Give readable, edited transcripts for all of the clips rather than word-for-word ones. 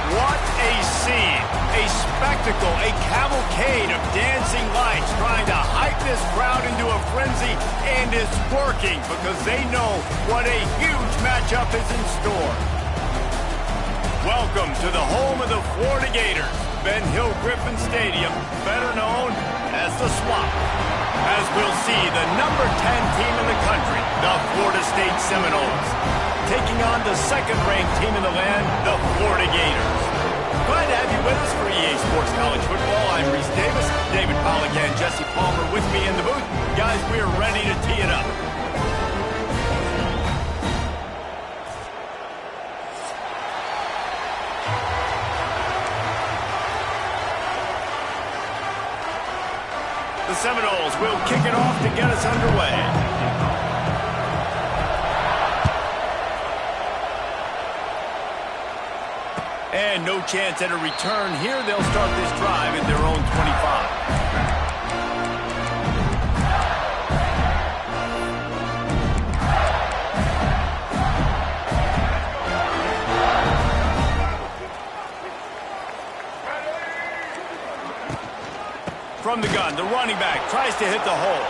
What a scene, a spectacle, a cavalcade of dancing lights trying to hype this crowd into a frenzy, and it's working because they know what a huge matchup is in store. Welcome to the home of the Florida Gators, Ben Hill Griffin Stadium, better known as the Swamp. As we'll see the number 10 team in the country, the Florida State Seminoles, taking on the second-ranked team in the land, the Florida Gators. Glad to have you with us for EA Sports College Football. I'm Reese Davis, David Pollack and Jesse Palmer with me in the booth. Guys, we're ready to tee it up. The Seminoles will kick it off to get us underway. And no chance at a return here. They'll start this drive at their own 25. From the gun, the running back tries to hit the hole.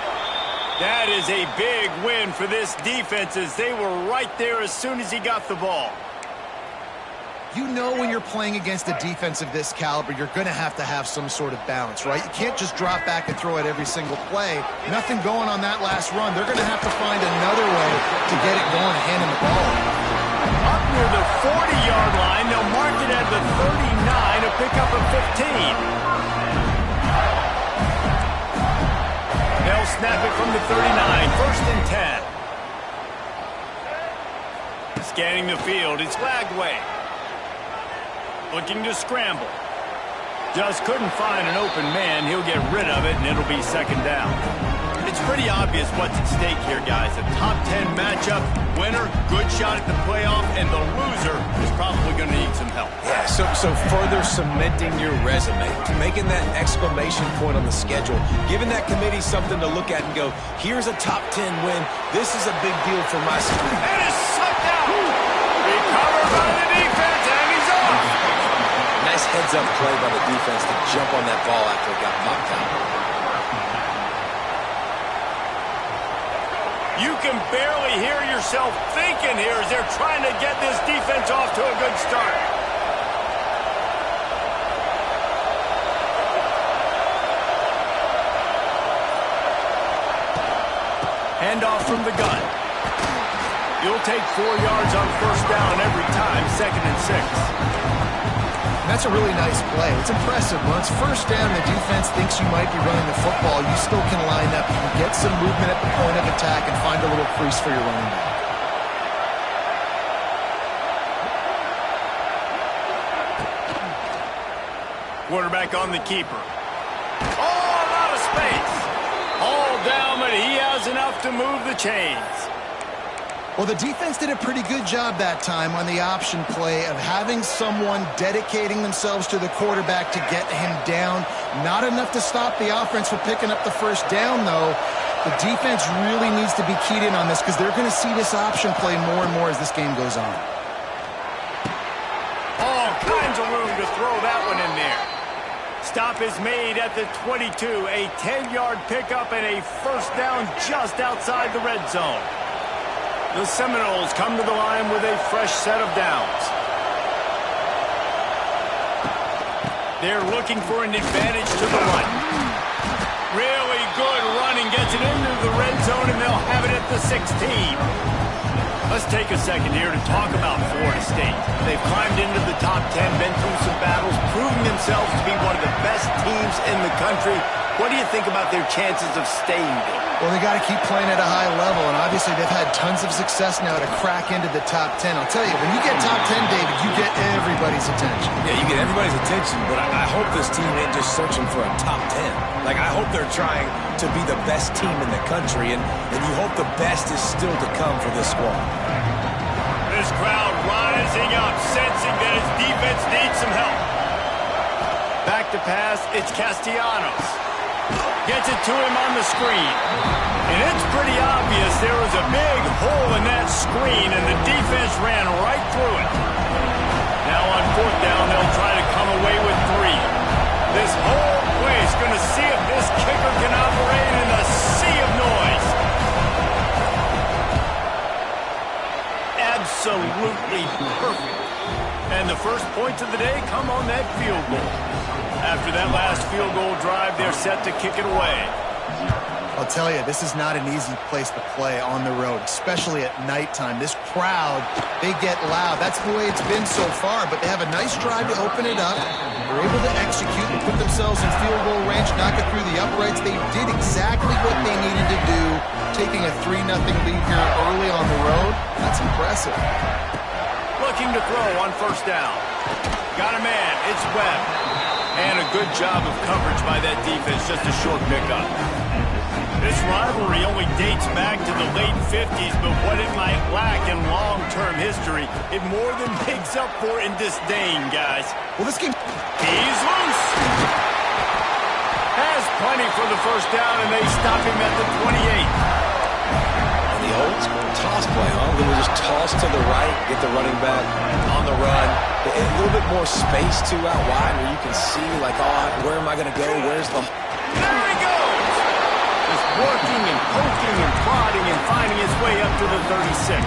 That is a big win for this defense as they were right there as soon as he got the ball. You know when you're playing against a defense of this caliber, you're going to have some sort of balance, right? You can't just drop back and throw it every single play. Nothing going on that last run. They're going to have to find another way to get it going and hand him the ball. Up near the 40-yard line, they'll mark it at the 39, a pickup of 15. They'll snap it from the 39, first and 10. Scanning the field, it's flagged away. Looking to scramble. Just couldn't find an open man. He'll get rid of it, and it'll be second down. It's pretty obvious what's at stake here, guys. A top 10 matchup, winner, good shot at the playoff, and the loser is probably going to need some help. Yeah, so further cementing your resume, making that exclamation point on the schedule, giving that committee something to look at and go, here's a top 10 win. This is a big deal for my school. And it's sucked out. Recovered by the defense, and he's off. Nice heads-up play by the defense to jump on that ball after it got popped out. You can barely hear yourself thinking here as they're trying to get this defense off to a good start. Handoff from the gun. You'll take 4 yards on first down every time, second and 6. That's a really nice play. It's impressive. When it's first down, the defense thinks you might be running the football. You still can line up. You can get some movement at the point of attack and find a little crease for your running back. Quarterback on the keeper. Oh, a lot of space. All down, but he has enough to move the chains. Well, the defense did a pretty good job that time on the option play of having someone dedicating themselves to the quarterback to get him down. Not enough to stop the offense from picking up the first down, though. The defense really needs to be keyed in on this because they're going to see this option play more and more as this game goes on. All kinds of room to throw that one in there. Stop is made at the 22, a 10-yard pickup and a first down just outside the red zone. The Seminoles come to the line with a fresh set of downs. They're looking for an advantage to the run. Really good running, gets it into the red zone, and they'll have it at the 16. Let's take a second here to talk about Florida State. They've climbed into the top 10, been through some battles, proving themselves to be one of the best teams in the country. What do you think about their chances of staying there? Well, they got to keep playing at a high level, and obviously they've had tons of success now to crack into the top 10. I'll tell you, when you get top 10, David, you get everybody's attention. Yeah, you get everybody's attention, but I hope this team ain't just searching for a top 10. Like, I hope they're trying to be the best team in the country, and you hope the best is still to come for this squad. This crowd rising up, sensing that its defense needs some help. Back to pass, it's Castellanos. Gets it to him on the screen. And it's pretty obvious there was a big hole in that screen, and the defense ran right through it. Now on fourth down, they'll to see if this kicker can operate in a sea of noise. Absolutely perfect. And the first points of the day come on that field goal. After that last field goal drive, they're set to kick it away. I'll tell you, this is not an easy place to play on the road, especially at nighttime. This crowd, they get loud. That's the way it's been so far, but they have a nice drive to open it up. They're able to execute and put themselves in field goal range, knock it through the uprights. They did exactly what they needed to do, taking a 3-0 lead here early on the road. That's impressive. Looking to throw on first down. Got a man, it's Webb. And a good job of coverage by that defense, just a short pickup. This rivalry only dates back to the late 50s, but what it might lack in long-term history, it more than makes up for in disdain, guys. Well, this game... He's loose. Has plenty for the first down, and they stop him at the 28. And the old school toss play, huh? They will just toss to the right, get the running back on the run. A little bit more space, too, out wide, where you can see, like, oh, where am I going to go? Where's the... There he goes! Just working and poking and prodding and finding his way up to the 36.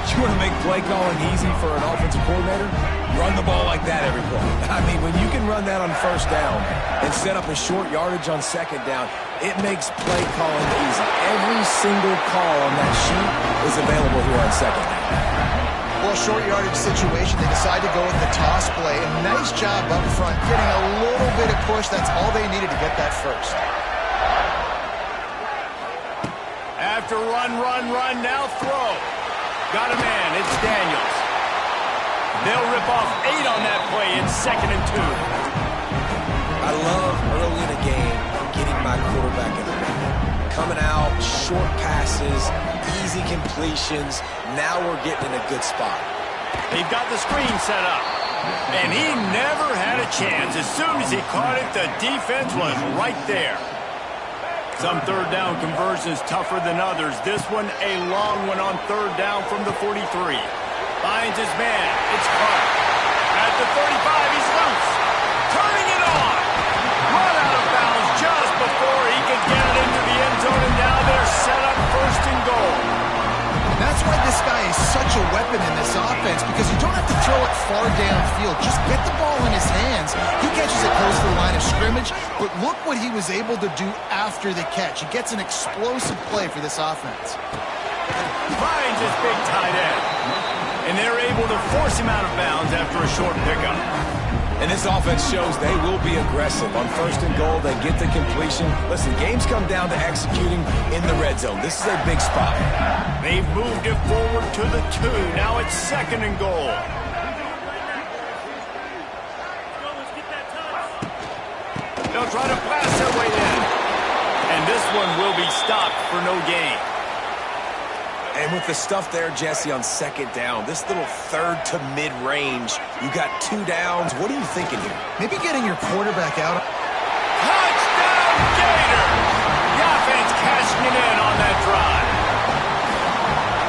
You want to make play calling easy for an offensive coordinator? Run the ball like that every play. I mean, when you can run that on first down and set up a short yardage on second down, it makes play calling easy. Every single call on that sheet is available here on second down. Well, short yardage situation, they decide to go with the toss play. A nice job up front, getting a little bit of push. That's all they needed to get that first. After run, now throw. Got a man, it's Daniels. They'll rip off 8 on that play in 2nd and 2. I love early in a game getting my quarterback in the run. Coming out, short passes, easy completions. Now we're getting in a good spot. They've got the screen set up. And he never had a chance. As soon as he caught it, the defense was right there. Some third down conversions tougher than others. This one, a long one on third down from the 43. Finds his man. It's Clark. At the 35, he's loose. Turning it on. Run out of bounds just before he could get it into the end zone, and now they're set up 1st and goal. That's why this guy is such a weapon in this offense, because you don't have to throw it far downfield. Just get the ball in his hands. He catches it close to the line of scrimmage, but look what he was able to do after the catch. He gets an explosive play for this offense. Finds his big tight end. And they're able to force him out of bounds after a short pickup. And this offense shows they will be aggressive. On 1st and goal, they get the completion. Listen, games come down to executing in the red zone. This is a big spot. They've moved it forward to the 2. Now it's 2nd and goal. They'll try to blast their way in. And this one will be stopped for no gain. And with the stuff there, Jesse, on 2nd down, this little 3rd to mid-range, you got 2 downs. What are you thinking here? Maybe getting your quarterback out. Touchdown, Gator! The offense cashing it in on that drive.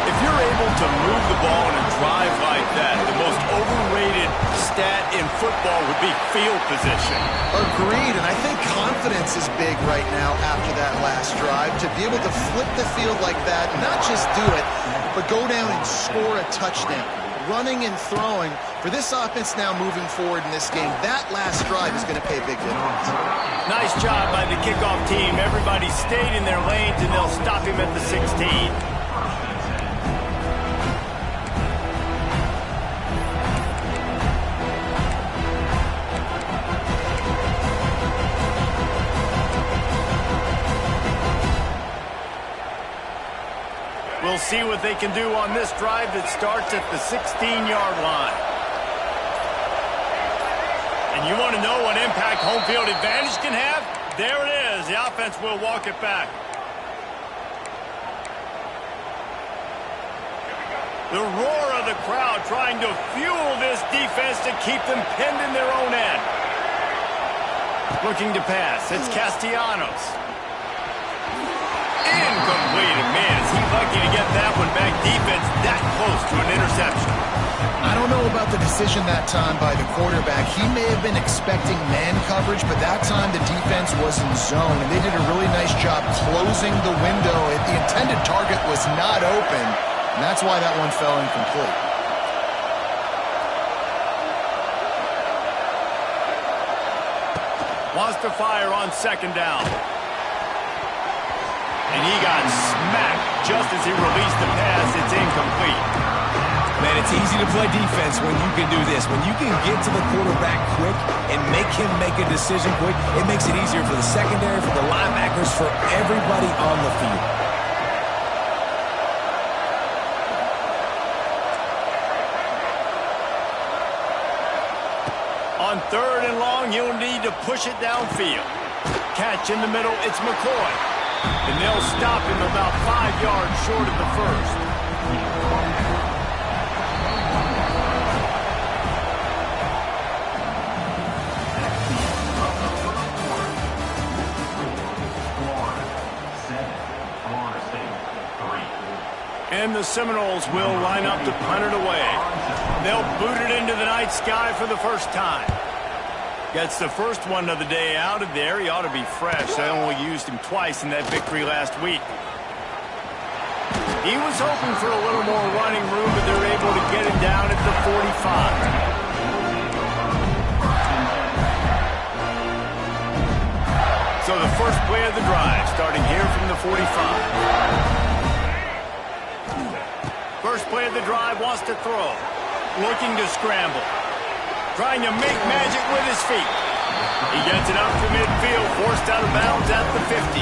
If you're able to move the ball in a drive like that, the most overrated stat in football would be field position. Agreed, and I think confidence is big right now after that last drive. To be able to flip the field like that, not just do it, but go down and score a touchdown. Running and throwing, for this offense now moving forward in this game, that last drive is going to pay a big difference. Nice job by the kickoff team. Everybody stayed in their lanes, and they'll stop him at the 16. We'll see what they can do on this drive that starts at the 16-yard line. And you want to know what impact home field advantage can have? There it is. The offense will walk it back. The roar of the crowd trying to fuel this defense to keep them pinned in their own end. Looking to pass. It's Castellanos. Incomplete. And man, is he lucky to get that one back. Defense that close to an interception. I don't don't know about the decision that time by the quarterback. He may have been expecting man coverage, but that time the defense was in zone, and they did a really nice job closing the window. The intended target was not open, and that's why that one fell incomplete. Wants to fire on second down. And he got smacked just as he released the pass. It's incomplete. Man, it's easy to play defense when you can do this. When you can get to the quarterback quick and make him make a decision quick, it makes it easier for the secondary, for the linebackers, for everybody on the field. On third and long, you'll need to push it downfield. Catch in the middle, it's McCoy. And they'll stop him about 5 yards short of the first. And the Seminoles will line up to punt it away. They'll boot it into the night sky for the first time. Gets the first one of the day out of there. He ought to be fresh. They only used him twice in that victory last week. He was hoping for a little more running room, but they're able to get him down at the 45. So the first play of the drive, starting here from the 45. First play of the drive, wants to throw. Looking to scramble. Trying to make magic with his feet. He gets it up to midfield, forced out of bounds at the 50.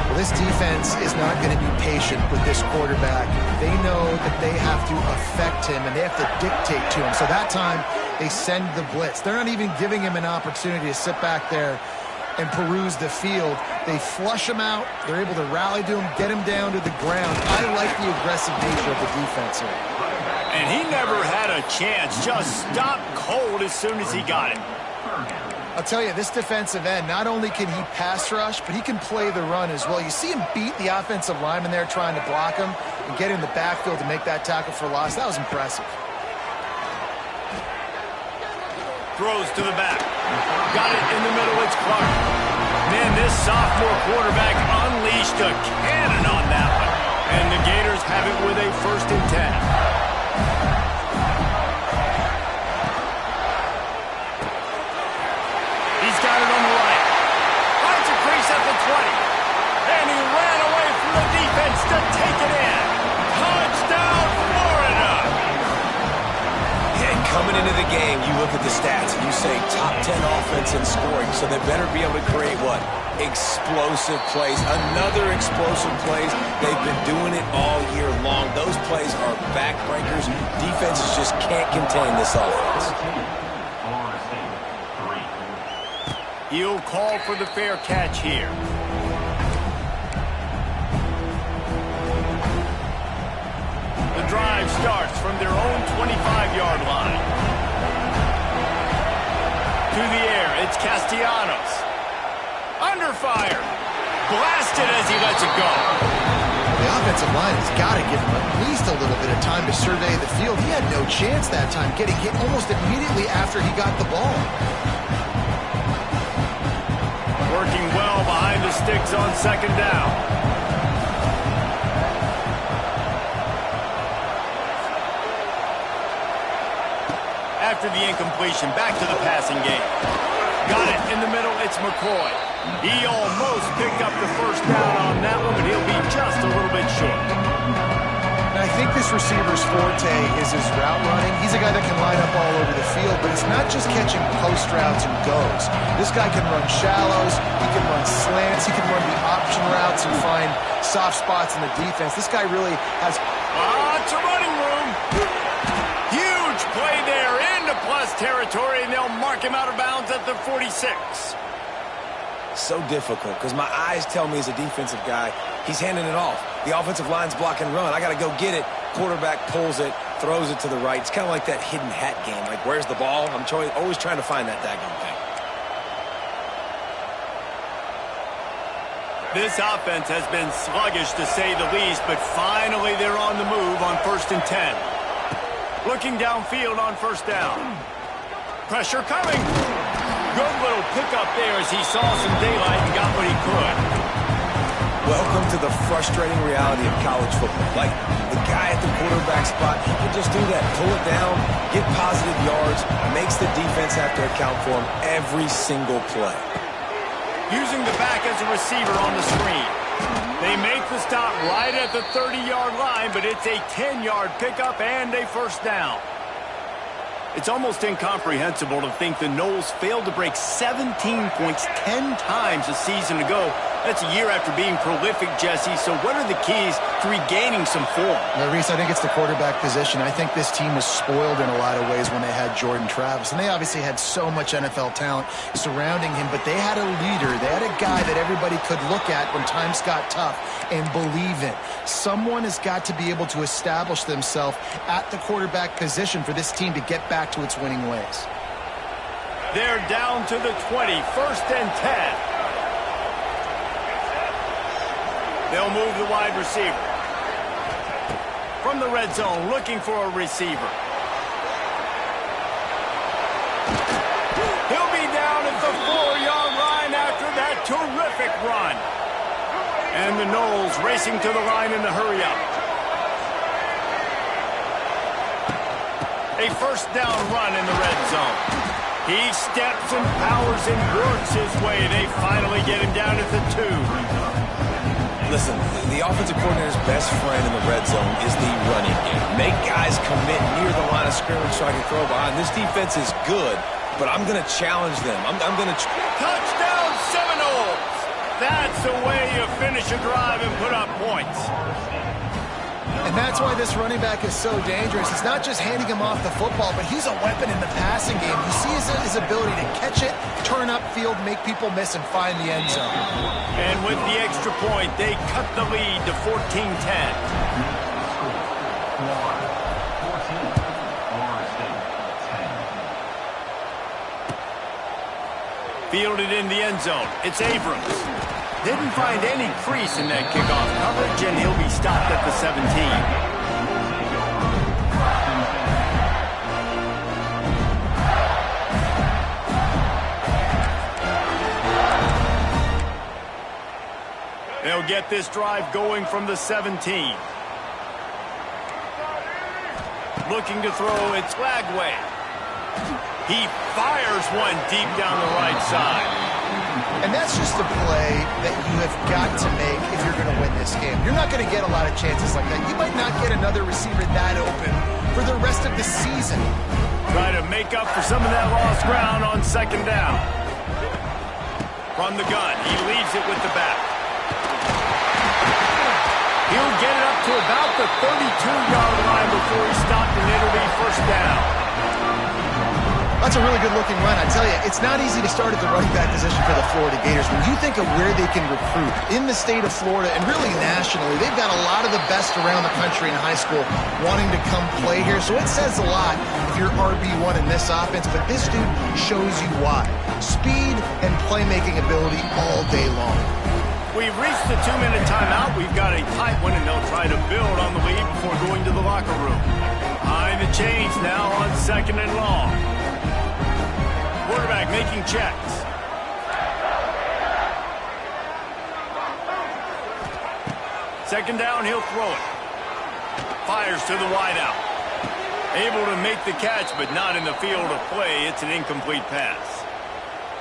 Well, this defense is not going to be patient with this quarterback. They know that they have to affect him, and they have to dictate to him. So that time, they send the blitz. They're not even giving him an opportunity to sit back there and peruse the field. They flush him out. They're able to rally to him, get him down to the ground. I like the aggressive nature of the defense here. And he never had a chance. Just stopped cold as soon as he got it. I'll tell you, this defensive end, not only can he pass rush, but he can play the run as well. You see him beat the offensive lineman there trying to block him and get in the backfield to make that tackle for loss. That was impressive. Throws to the back. Got it in the middle. It's Clark. Man, this sophomore quarterback unleashed a cannon on that one. And the Gators have it with a 1st and 10. He's got it on the right. Finds a crease at the 20. And he ran away from the defense to take it in. Touchdown, Florida! And coming into the game, you look at the stats and you say top 10 offense in scoring, so they better be able to create what? Explosive plays. Another explosive plays. They've been doing it all year long. Those plays are backbreakers. Defenses just can't contain this offense. He'll call for the fair catch here. The drive starts from their own 25-yard line. To the air, it's Castellanos. Under fire. Blasted as he lets it go. The offensive line has got to give him at least a little bit of time to survey the field. He had no chance that time, getting hit almost immediately after he got the ball. Working well behind the sticks on second down. After the incompletion, back to the passing game. Got it in the middle, it's McCoy. He almost picked up the first down on that one, but he'll be just a little bit short. And I think this receiver's forte is his route running. He's a guy that can line up all over the field, but it's not just catching post routes and goes. This guy can run shallows, he can run slants, he can run the option routes and find soft spots in the defense. This guy really has lots of running room. Huge play there into plus territory, and they'll mark him out of bounds at the 46. So difficult because my eyes tell me as a defensive guy, he's handing it off. The offensive line's block and run. I got to go get it. Quarterback pulls it, throws it to the right. It's kind of like that hidden hat game. Like, where's the ball? I'm always trying to find that daggone thing. This offense has been sluggish to say the least, but finally they're on the move on 1st and 10. Looking downfield on first down. Pressure coming. Good little pickup there as he saw some daylight and got what he could. Welcome to the frustrating reality of college football. Like, the guy at the quarterback spot, he can just do that. Pull it down, get positive yards, makes the defense have to account for him every single play. Using the back as a receiver on the screen. They make the stop right at the 30-yard line, but it's a 10-yard pickup and a first down. It's almost incomprehensible to think the Noles failed to break 17 points 10 times a season ago. That's a year after being prolific, Jesse. So what are the keys to regaining some form? Well, Reese, I think it's the quarterback position. I think this team was spoiled in a lot of ways when they had Jordan Travis. And they obviously had so much NFL talent surrounding him, but they had a leader. They had a guy that everybody could look at when times got tough and believe in. Someone has got to be able to establish themselves at the quarterback position for this team to get back to its winning ways. They're down to the 20, 1st and 10. They'll move the wide receiver. From the red zone, looking for a receiver. He'll be down at the 4-yard line after that terrific run. And the Noles racing to the line in the hurry-up. A first down run in the red zone. He steps and powers and works his way. They finally get him down at the 2. Listen, the offensive coordinator's best friend in the red zone is the running game. Make guys commit near the line of scrimmage so I can throw behind. This defense is good, but I'm going to challenge them. I'm going to... Touchdown, Seminoles! That's the way you finish a drive and put up points. And that's why this running back is so dangerous. It's not just handing him off the football, but he's a weapon in the passing game. You see his ability to catch it, turn upfield, make people miss, and find the end zone. And with the extra point, they cut the lead to 14-10. Fielded in the end zone. It's Abrams. Didn't find any crease in that kickoff coverage, and he'll be stopped at the 17. They'll get this drive going from the 17. Looking to throw, it's Lagway. He fires one deep down the right side. And that's just a play that you have got to make if you're going to win this game. You're not going to get a lot of chances like that. You might not get another receiver that open for the rest of the season. Try to make up for some of that lost ground on second down. From the gun, he leaves it with the back. He'll get it up to about the 32-yard line before he's stopped, and it'll be first down. That's a really good-looking run. I tell you, it's not easy to start at the running back position for the Florida Gators. When you think of where they can recruit in the state of Florida and really nationally, they've got a lot of the best around the country in high school wanting to come play here. So it says a lot if you're RB1 in this offense, but this dude shows you why. Speed and playmaking ability all day long. We've reached the 2-minute timeout. We've got a tight one, and they'll try to build on the lead before going to the locker room. Behind the chains now on 2nd and long. Quarterback making checks. Second down, he'll throw it. Fires to the wideout. Able to make the catch, but not in the field of play. It's an incomplete pass.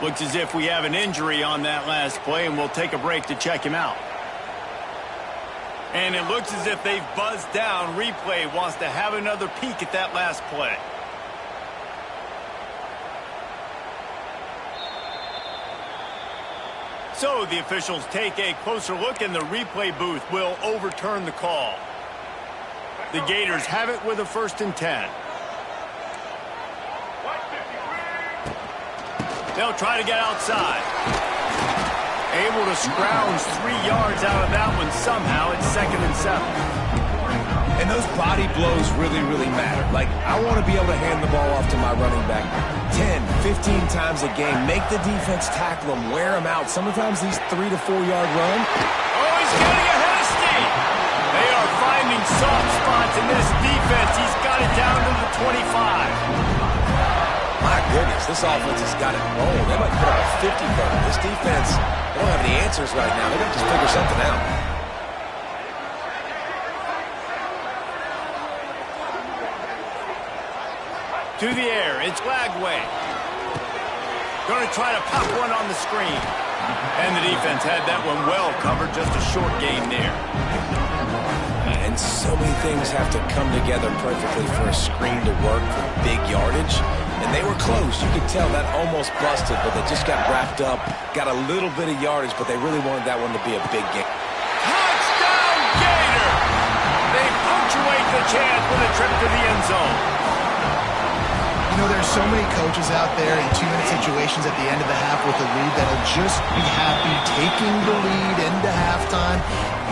Looks as if we have an injury on that last play, and we'll take a break to check him out. And it looks as if they've buzzed down. Replay wants to have another peek at that last play. So the officials take a closer look, and the replay booth will overturn the call. The Gators have it with a 1st and 10. They'll try to get outside. Able to scrounge 3 yards out of that one somehow. It's 2nd and 7. And those body blows really, really matter. Like, I want to be able to hand the ball off to my running back 10, 15 times a game. Make the defense tackle him, wear him out. Sometimes these 3 to 4 yard run. Oh, he's getting ahead of steam. They are finding soft spots in this defense. He's got it down to the This offense has got it rolling. They might put up a 50-burger. This defense, they don't have any answers right now. They're going to just figure something out. To the air, it's Lagway. Going to try to pop one on the screen. And the defense had that one well covered, just a short gain there. And so many things have to come together perfectly for a screen to work for big yardage. And they were close. You could tell that almost busted, but they just got wrapped up, got a little bit of yardage, but they really wanted that one to be a big game. Touchdown, Gator! They punctuate the chance with a trip to the end zone. You know, there's so many coaches out there in 2-minute situations at the end of the half with the lead that'll just be happy taking the lead into halftime.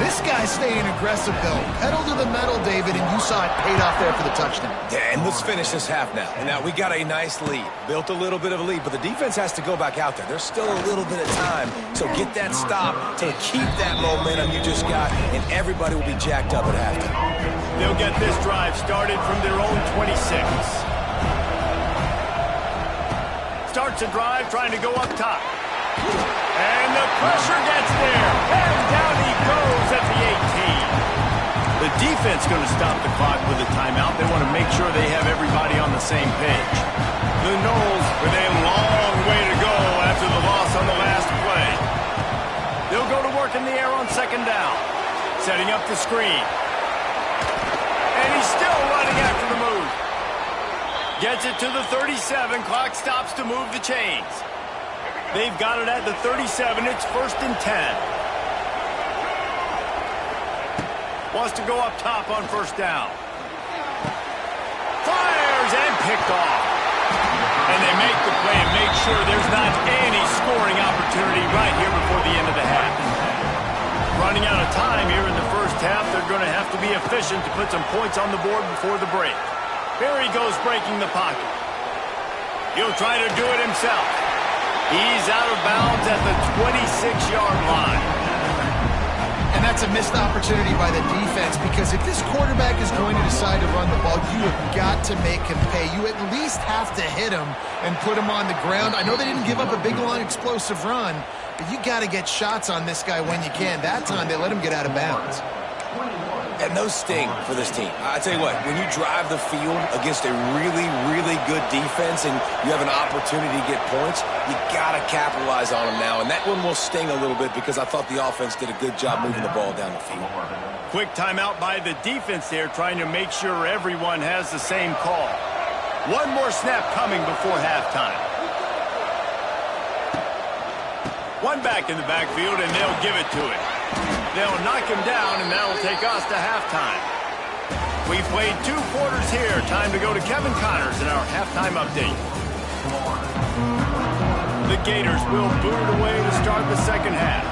This guy's staying aggressive, though. Pedal to the metal, David, and you saw it paid off there for the touchdown. Yeah, and let's finish this half now. And now we got a nice lead. Built a little bit of a lead, but the defense has to go back out there. There's still a little bit of time. So get that stop to keep that momentum you just got, and everybody will be jacked up at halftime. They'll get this drive started from their own 26. Starts a drive trying to go up top. And the pressure gets there. And down he goes at the 18. The defense going to stop the clock with a timeout. They want to make sure they have everybody on the same page. The Noles with a long way to go after the loss on the last play. They'll go to work in the air on second down. Setting up the screen. And he's still running after the move. Gets it to the 37. Clock stops to move the chains. They've got it at the 37. It's 1st and 10. Wants to go up top on 1st down. Fires and picked off. And they make the play and make sure there's not any scoring opportunity right here before the end of the half. Running out of time here in the first half. They're going to have to be efficient to put some points on the board before the break. Here he goes breaking the pocket. He'll try to do it himself. He's out of bounds at the 26-yard line. And that's a missed opportunity by the defense, because if this quarterback is going to decide to run the ball, you have got to make him pay. You at least have to hit him and put him on the ground. I know they didn't give up a big, long, explosive run, but you got to get shots on this guy when you can. That time they let him get out of bounds. And those sting for this team. I tell you what, when you drive the field against a really, really good defense and you have an opportunity to get points, you got to capitalize on them now. And that one will sting a little bit because I thought the offense did a good job moving the ball down the field. Quick timeout by the defense there, trying to make sure everyone has the same call. One more snap coming before halftime. One back in the backfield, and they'll give it to him. They'll knock him down, and that'll take us to halftime. We played 2 quarters here. Time to go to Kevin Connors in our halftime update. The Gators will boot it away to start the second half.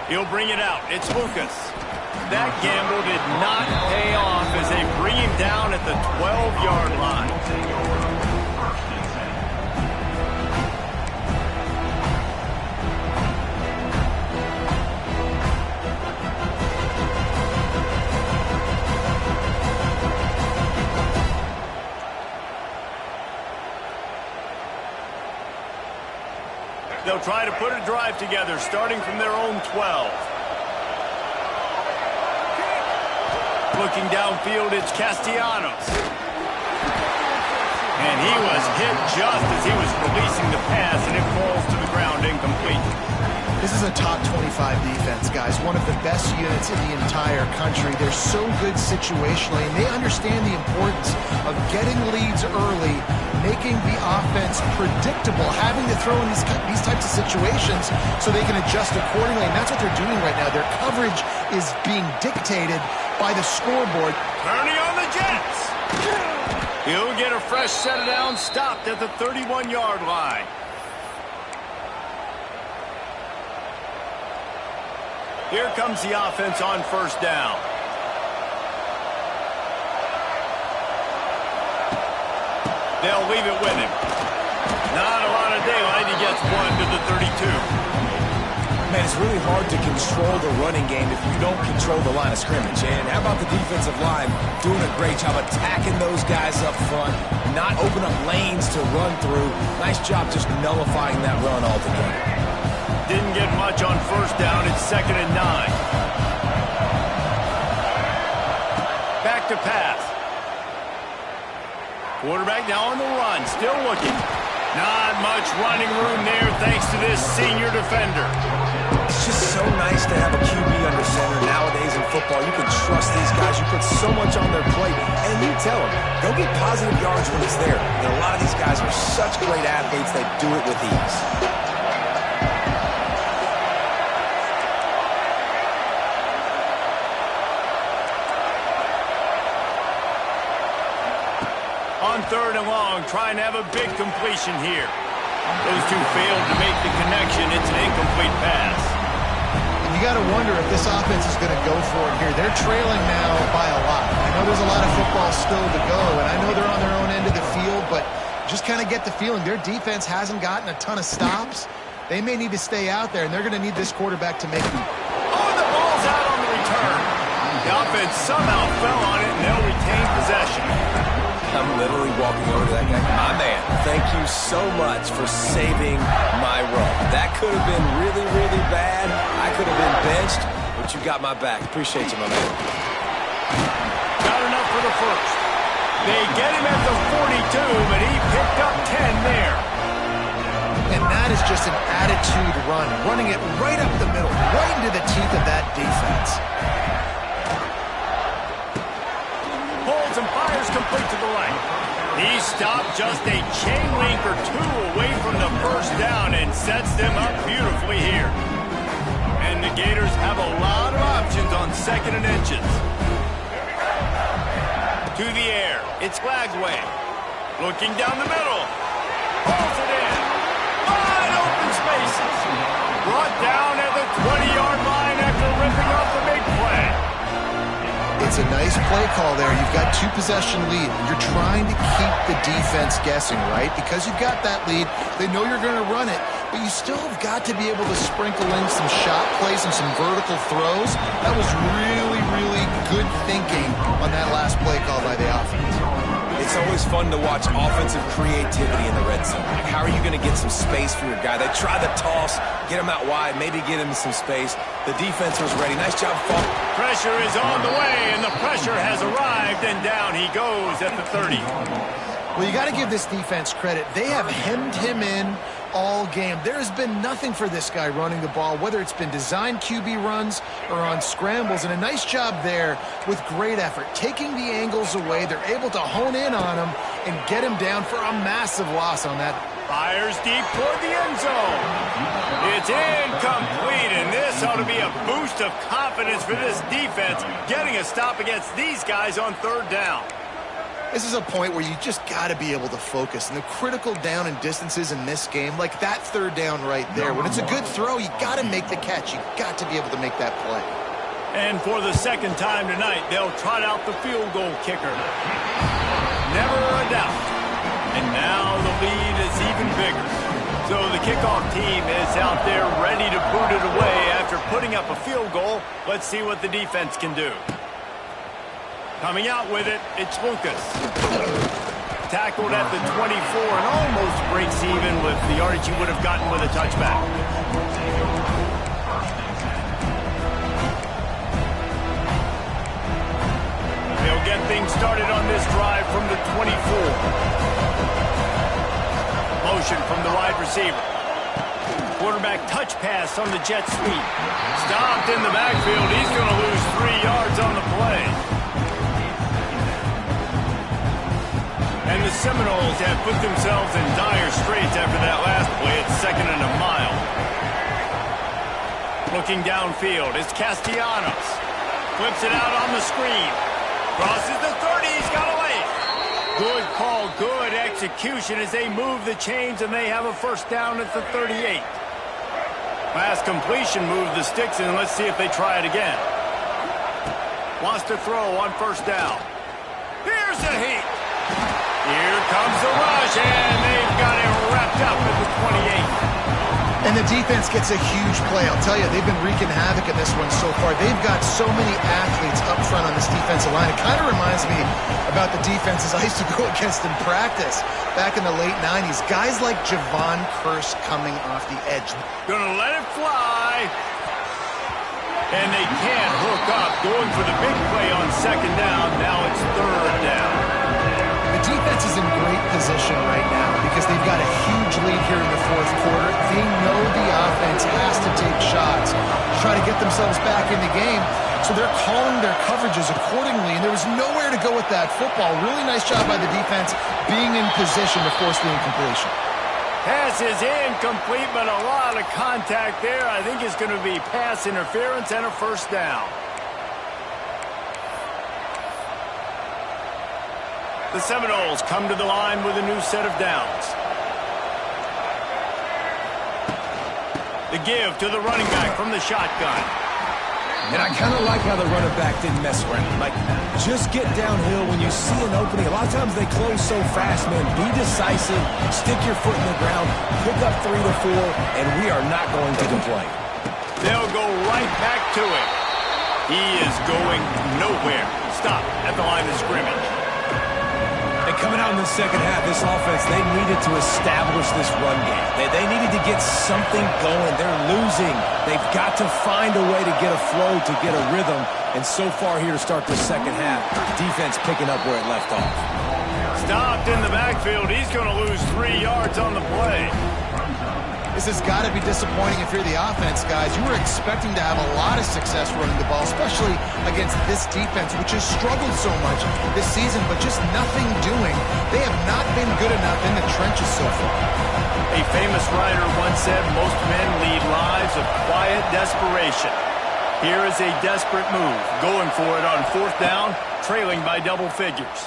He'll bring it out. It's Lucas. That gamble did not pay off as they bring him down at the 12-yard line. They'll try to put a drive together, starting from their own 12. Looking downfield, it's Castellanos. And he was hit just as he was releasing the pass, and it falls to the ground incomplete. This is a top 25 defense, guys. One of the best units in the entire country. They're so good situationally, and they understand the importance of getting leads early, making the offense predictable, having to throw in these types of situations so they can adjust accordingly. And that's what they're doing right now. Their coverage is being dictated by the scoreboard. Turning on the Jets. He'll get a fresh set down, stopped at the 31-yard line. Here comes the offense on 1st down. They'll leave it with him. Not a lot of daylight. He gets one to the 32. Man, it's really hard to control the running game if you don't control the line of scrimmage. And how about the defensive line doing a great job attacking those guys up front, not open up lanes to run through. Nice job just nullifying that run altogether. Didn't get much on first down. It's 2nd and 9. Back to pass. Quarterback now on the run, still looking. Not much running room there thanks to this senior defender. It's just so nice to have a QB under center. Nowadays in football, you can trust these guys. You put so much on their plate, and you tell them, go get positive yards when it's there. And a lot of these guys are such great athletes, they do it with ease. On 3rd and long, trying to have a big completion here. Those two failed to make the connection. It's an incomplete pass. And you got to wonder if this offense is going to go for it here. They're trailing now by a lot. I know there's a lot of football still to go, and I know they're on their own end of the field, but just kind of get the feeling their defense hasn't gotten a ton of stops. They may need to stay out there, and they're going to need this quarterback to make them. Oh, the ball's out on the return. The offense somehow fell on it, and they'll retain possession. I'm literally walking over to that guy. My man, thank you so much for saving my run. That could have been really, really bad. I could have been benched, but you got my back. Appreciate you, my man. Got enough for the first. They get him at the 42, but he picked up 10 there. And that is just an attitude run, running it right up the middle, right into the teeth of that defense. Holds and fires complete to the right. He stopped just a chain link or two away from the first down and sets them up beautifully here. And the Gators have a lot of options on 2nd and inches. To the air. It's Flagway. Looking down the middle. Holds it in. Wide open spaces. Brought down at the 20-yard line after ripping off the big play. It's a nice play call there. You've got 2-possession lead. You're trying to keep the defense guessing, right? Because you've got that lead, they know you're going to run it, but you still have got to be able to sprinkle in some shot plays and some vertical throws. That was really, really good thinking on that last play call by the offense. It's always fun to watch offensive creativity in the red zone. Like, how are you going to get some space for your guy? They try the toss, get him out wide, maybe get him some space. The defense was ready. Nice job, Falk. Pressure is on the way, and the pressure has arrived, and down he goes at the 30. Well, you got to give this defense credit. They have hemmed him in all game. There has been nothing for this guy running the ball, whether it's been designed QB runs or on scrambles, and a nice job there with great effort. Taking the angles away, they're able to hone in on him and get him down for a massive loss on that. Fires deep toward the end zone. It's incomplete, and this ought to be a boost of confidence for this defense, getting a stop against these guys on 3rd down. This is a point where you just got to be able to focus. And the critical down and distances in this game, like that 3rd down right there, when it's a good throw, you got to make the catch. You got to be able to make that play. And for the 2nd time tonight, they'll trot out the field goal kicker. Never a doubt. And now the lead is even bigger. So the kickoff team is out there ready to boot it away after putting up a field goal. Let's see what the defense can do. Coming out with it, it's Lucas. Tackled at the 24 and almost breaks even with the yardage he would have gotten with a touchback. They'll get things started on this drive from the 24. Motion from the wide receiver. Quarterback touch pass on the jet sweep. Stopped in the backfield. He's going to lose 3 yards on the play. And the Seminoles have put themselves in dire straits after that last play. It's 2nd and a mile. Looking downfield, it's Castellanos. Flips it out on the screen. Crosses the 30, he's got away. Good call, good execution as they move the chains and they have a first down at the 38. Last completion moved the sticks in. Let's see if they try it again. Wants to throw on first down. Here's the heat. Here comes the rush, and they've got it wrapped up at the 28. And the defense gets a huge play. I'll tell you, they've been wreaking havoc in this one so far. They've got so many athletes up front on this defensive line. It kind of reminds me about the defenses I used to go against in practice back in the late 90s. Guys like Javon Curse coming off the edge. Gonna let it fly. And they can't hook up. Going for the big play on second down. Now it's third down. The defense is in great position right now because they've got a huge lead here in the fourth quarter. They know the offense has to take shots to try to get themselves back in the game. So they're calling their coverages accordingly, and there was nowhere to go with that football. Really nice job by the defense being in position to force the incompletion. Pass is incomplete, but a lot of contact there. I think it's going to be pass interference and a first down. The Seminoles come to the line with a new set of downs. The give to the running back from the shotgun. And I kind of like how the running back didn't mess around. Like, just get downhill when you see an opening. A lot of times they close so fast, man. Be decisive, stick your foot in the ground, pick up 3 to 4, and we are not going to complain. They'll go right back to it. He is going nowhere. Stop at the line of scrimmage. And coming out in the second half, this offense, they needed to establish this run game. They needed to get something going. They're losing. They've got to find a way to get a flow, to get a rhythm. And so far here to start the second half, defense picking up where it left off. Stopped in the backfield. He's going to lose 3 yards on the play. This has got to be disappointing if you're the offense, guys. You were expecting to have a lot of success running the ball, especially against this defense, which has struggled so much this season, but just nothing doing. They have not been good enough in the trenches so far. A famous writer once said, most men lead lives of quiet desperation. Here is a desperate move, going for it on fourth down, trailing by double figures.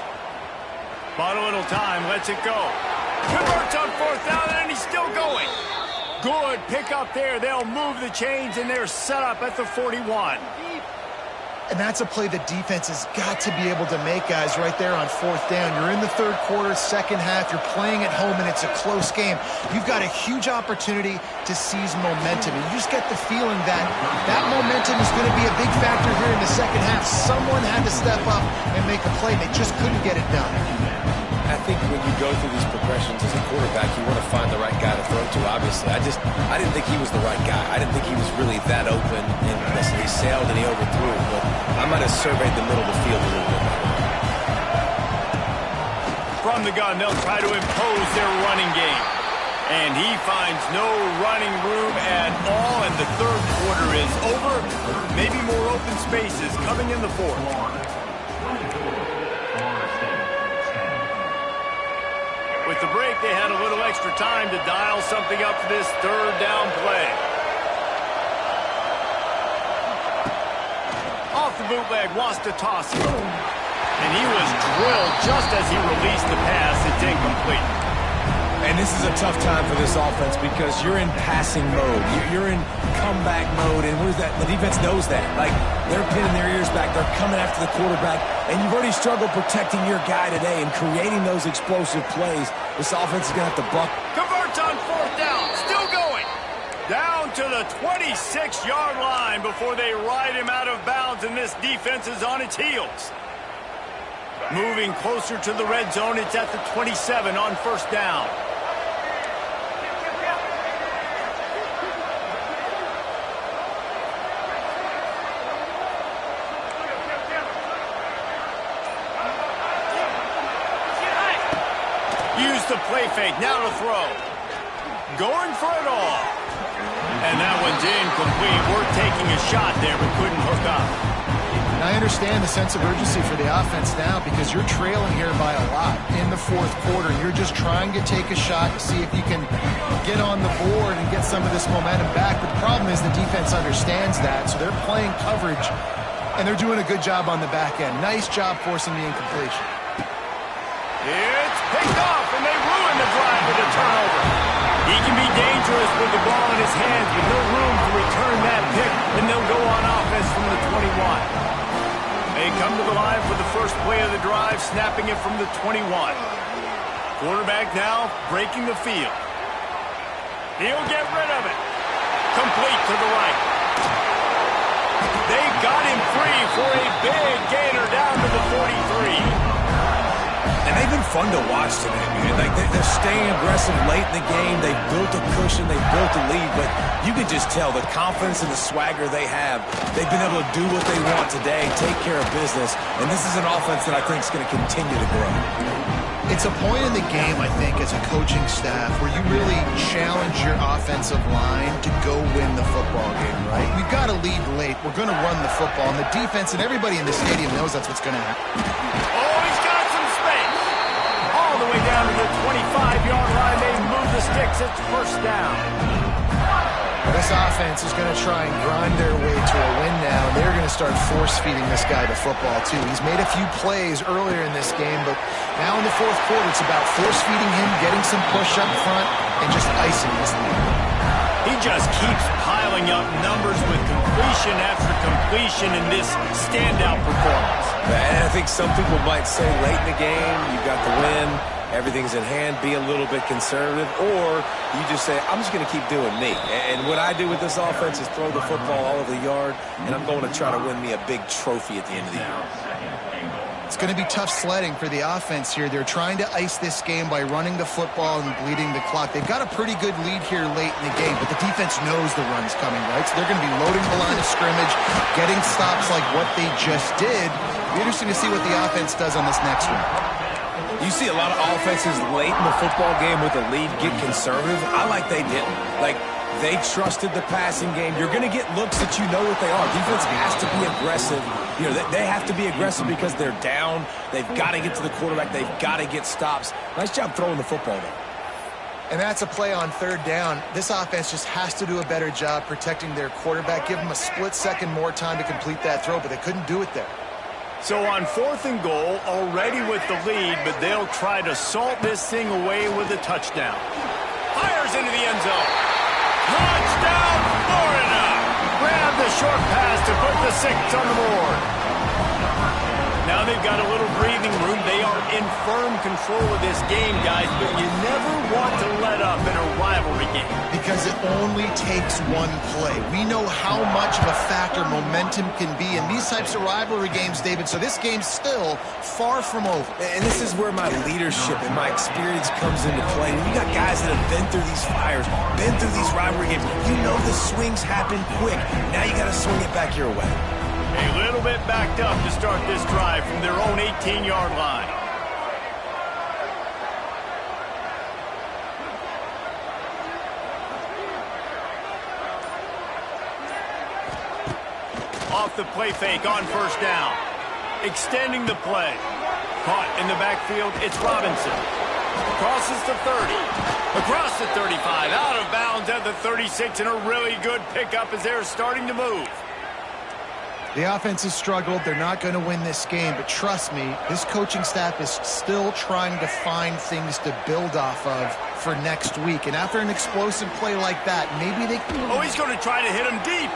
Bought a little time, lets it go. Converts on fourth down, and he's still going. Good pick up there. They'll move the chains, and they're set up at the 41. And that's a play the defense has got to be able to make, guys, right there on fourth down. You're in the third quarter, second half. You're playing at home, and it's a close game. You've got a huge opportunity to seize momentum. And you just get the feeling that that momentum is going to be a big factor here in the second half. Someone had to step up and make a play. They just couldn't get it done. I think when you go through these progressions as a quarterback, you want to find the right guy to throw to, obviously. I didn't think he was the right guy. I didn't think he was really that open, and he sailed and he overthrew. But I might have surveyed the middle of the field a little bit better. From the gun, they'll try to impose their running game. And he finds no running room at all, and the third quarter is over. Maybe more open spaces coming in the fourth. With the break, they had a little extra time to dial something up for this third down play. Off the bootleg, wants to toss it. And he was drilled just as he released the pass. It's incomplete. And this is a tough time for this offense because you're in passing mode. You're in comeback mode, and what is that? The defense knows that. Like, they're pinning their ears back. They're coming after the quarterback, and you've already struggled protecting your guy today and creating those explosive plays. This offense is going to have to buck. Converts on fourth down. Still going. Down to the 26-yard line before they ride him out of bounds, and this defense is on its heels. Moving closer to the red zone, it's at the 27 on first down. Use the play fake, now to throw. Going for it all. And that one's incomplete. We're taking a shot there, but couldn't hook up. And I understand the sense of urgency for the offense now because you're trailing here by a lot in the fourth quarter. You're just trying to take a shot to see if you can get on the board and get some of this momentum back. But the problem is the defense understands that, so they're playing coverage, and they're doing a good job on the back end. Nice job forcing the incompletion. It's picked off, and they ruin the drive with a turnover. He can be dangerous with the ball in his hands, but no room to return that pick, and they'll go on offense from the 21. They come to the line for the first play of the drive, snapping it from the 21. Quarterback now breaking the field. He'll get rid of it. Complete to the right. They got him free for a big gainer down to the 43. And they've been fun to watch today, man. Like, they're staying aggressive late in the game. They've built a cushion. They've built a lead. But you can just tell the confidence and the swagger they have. They've been able to do what they want today, take care of business. And this is an offense that I think is going to continue to grow. It's a point in the game, I think, as a coaching staff where you really challenge your offensive line to go win the football game, right? We've got to lead late. We're going to run the football. And the defense and everybody in the stadium knows that's what's going to happen. Oh, he's got some space. All the way down to the 25-yard line. They move the sticks. It's first down. This offense is going to try and grind their way to a win now, and they're going to start force-feeding this guy the football, too. He's made a few plays earlier in this game, but now in the fourth quarter, it's about force-feeding him, getting some push up front, and just icing this thing. He just keeps piling up numbers with completion after completion in this standout performance. And I think some people might say late in the game, you got the win, everything's in hand, be a little bit conservative, or you just say, I'm just going to keep doing me. And what I do with this offense is throw the football all over the yard, and I'm going to try to win me a big trophy at the end of the year. It's going to be tough sledding for the offense here. They're trying to ice this game by running the football and bleeding the clock. They've got a pretty good lead here late in the game, but the defense knows the run's coming, right? So they're going to be loading the line of scrimmage, getting stops like what they just did. It'll be interesting to see what the offense does on this next one. You see a lot of offenses late in the football game with a lead get conservative. I like they didn't. Like, they trusted the passing game. You're going to get looks that you know what they are. Defense has to be aggressive. You know, they have to be aggressive because they're down. They've got to get to the quarterback. They've got to get stops. Nice job throwing the football, though. And that's a play on third down. This offense just has to do a better job protecting their quarterback. Give them a split second more time to complete that throw, but they couldn't do it there. So on 4th and goal, already with the lead, but they'll try to salt this thing away with a touchdown. Fires into the end zone. Touchdown, Florida! Grab the short pass to put the 6 on the board. Now they've got a little breathing room. They are in firm control of this game, guys, but you never want to let up in a rivalry game. Because it only takes one play. We know how much of a factor momentum can be in these types of rivalry games, David, so this game's still far from over. And this is where my leadership and my experience comes into play. When you got guys that have been through these fires, been through these rivalry games, you know the swings happen quick. Now you got to swing it back your way. A little bit backed up to start this drive from their own 18-yard line. Off the play fake on first down. Extending the play. Caught in the backfield, it's Robinson. Crosses the 30. Across the 35. Out of bounds at the 36, and a really good pickup as they're starting to move. The offense has struggled. They're not going to win this game, but trust me, this coaching staff is still trying to find things to build off of for next week. And after an explosive play like that, maybe they can... Oh, he's going to try to hit him deep.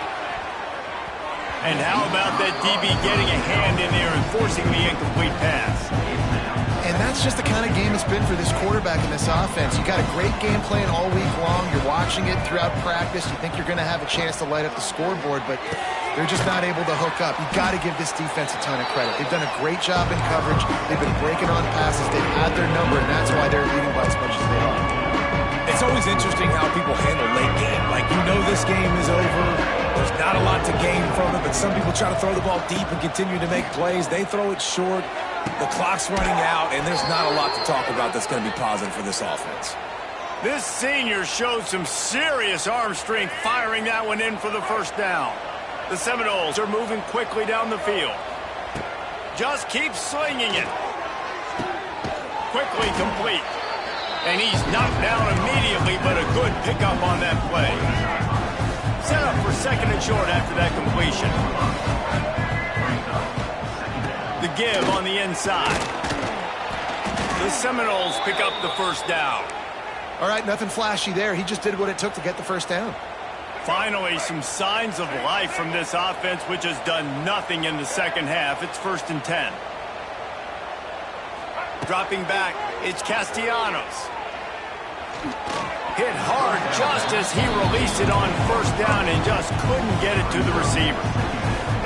And how about that DB getting a hand in there and forcing the incomplete pass? And that's just the kind of game it's been for this quarterback in this offense. You got a great game plan all week long. You're watching it throughout practice. You think you're going to have a chance to light up the scoreboard, but they're just not able to hook up. You got to give this defense a ton of credit. They've done a great job in coverage. They've been breaking on passes. They've had their number, and that's why they're leading by as much as they are. It's always interesting how people handle late game. Like, you know this game is over. There's not a lot to gain from it, but some people try to throw the ball deep and continue to make plays. They throw it short. The clock's running out, and there's not a lot to talk about that's going to be positive for this offense. This senior showed some serious arm strength firing that one in for the first down. The Seminoles are moving quickly down the field. Just keep slinging it. Quickly complete. And he's knocked down immediately, but a good pickup on that play. Set up for 2nd and short after that completion. The give on the inside. The Seminoles pick up the first down. All right, nothing flashy there. He just did what it took to get the first down. Finally, some signs of life from this offense, which has done nothing in the second half. It's 1st and 10. Dropping back, it's Castellanos. Hit hard just as he released it on first down and just couldn't get it to the receiver.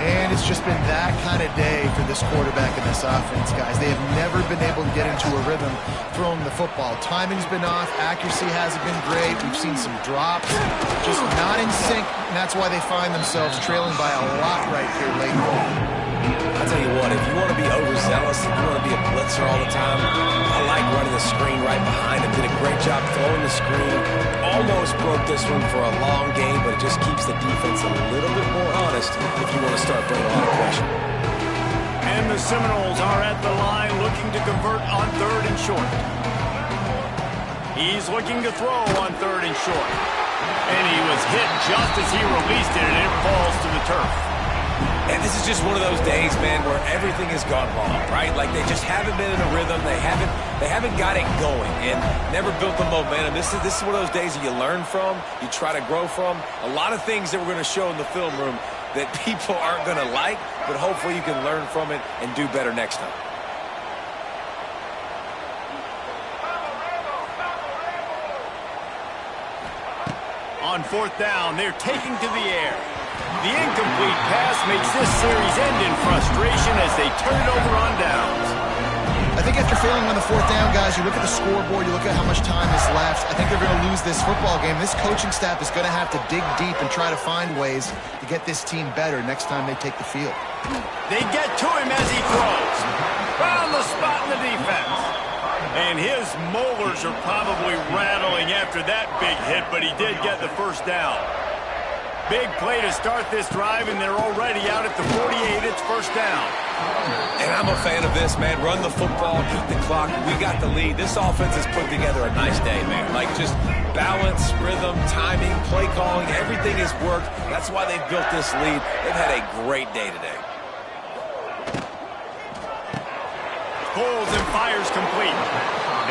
And it's just been that kind of day for this quarterback and this offense, guys. They have never been able to get into a rhythm throwing the football. Timing's been off. Accuracy hasn't been great. We've seen some drops. Just not in sync, and that's why they find themselves trailing by a lot right here late on. I'll tell you what, if you want to be overzealous, if you want to be a blitzer all the time, I like running the screen right behind him. Did a great job throwing the screen. Almost broke this one for a long game, but it just keeps the defense a little bit more honest if you want to start bringing a lot of pressure. And the Seminoles are at the line looking to convert on 3rd and short. He's looking to throw on 3rd and short. And he was hit just as he released it, and it falls to the turf. And this is just one of those days, man, where everything has gone wrong, right? Like they just haven't been in a rhythm. They haven't got it going and never built the momentum. This is one of those days that you learn from, you try to grow from. A lot of things that we're going to show in the film room that people aren't going to like, but hopefully you can learn from it and do better next time. On 4th down, they're taking to the air. The incomplete pass makes this series end in frustration as they turn it over on downs. I think after failing on the 4th down, guys, you look at the scoreboard, you look at how much time is left. I think they're going to lose this football game. This coaching staff is going to have to dig deep and try to find ways to get this team better next time they take the field. They get to him as he throws. Found the spot in the defense. And his molars are probably rattling after that big hit, but he did get the first down. Big play to start this drive, and they're already out at the 48. It's first down. And I'm a fan of this, man. Run the football, keep the clock. We got the lead. This offense has put together a nice day, man. Like just balance, rhythm, timing, play calling, everything has worked. That's why they've built this lead. They've had a great day today. Pulls and fires complete.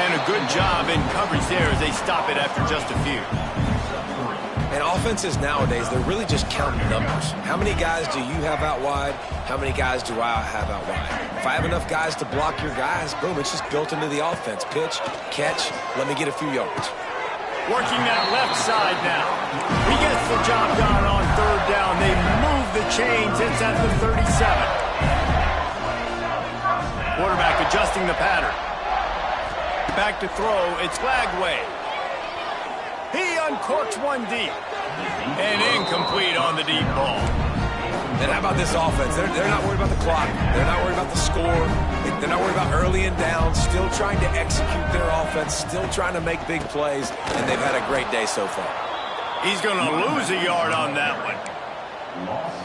And a good job in coverage there as they stop it after just a few. And offenses nowadays, they're really just counting numbers. How many guys do you have out wide? How many guys do I have out wide? If I have enough guys to block your guys, boom, it's just built into the offense. Pitch, catch, let me get a few yards. Working that left side now. He gets the job done on 3rd down. They move the chains. It's at the 37. Quarterback adjusting the pattern. Back to throw. It's Flagway. He uncorks one deep. And incomplete on the deep ball. And how about this offense? They're not worried about the clock. They're not worried about the score. They're not worried about early and down. Still trying to execute their offense. Still trying to make big plays. And they've had a great day so far. He's going to lose a yard on that one.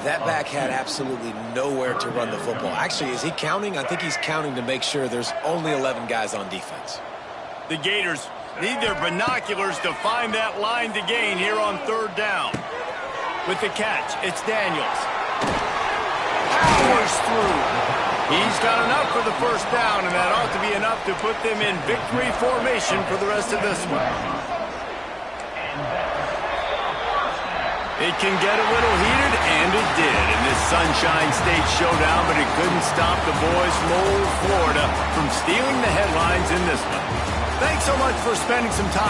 That back had absolutely nowhere to run the football. Actually, is he counting? I think he's counting to make sure there's only 11 guys on defense. The Gators need their binoculars to find that line to gain here on 3rd down. With the catch, it's Daniels. Powers through. He's got enough for the first down, and that ought to be enough to put them in victory formation for the rest of this one. It can get a little heated, and it did in this Sunshine State showdown, but it couldn't stop the boys from old Florida from stealing the headlines in this one. Thanks so much for spending some time.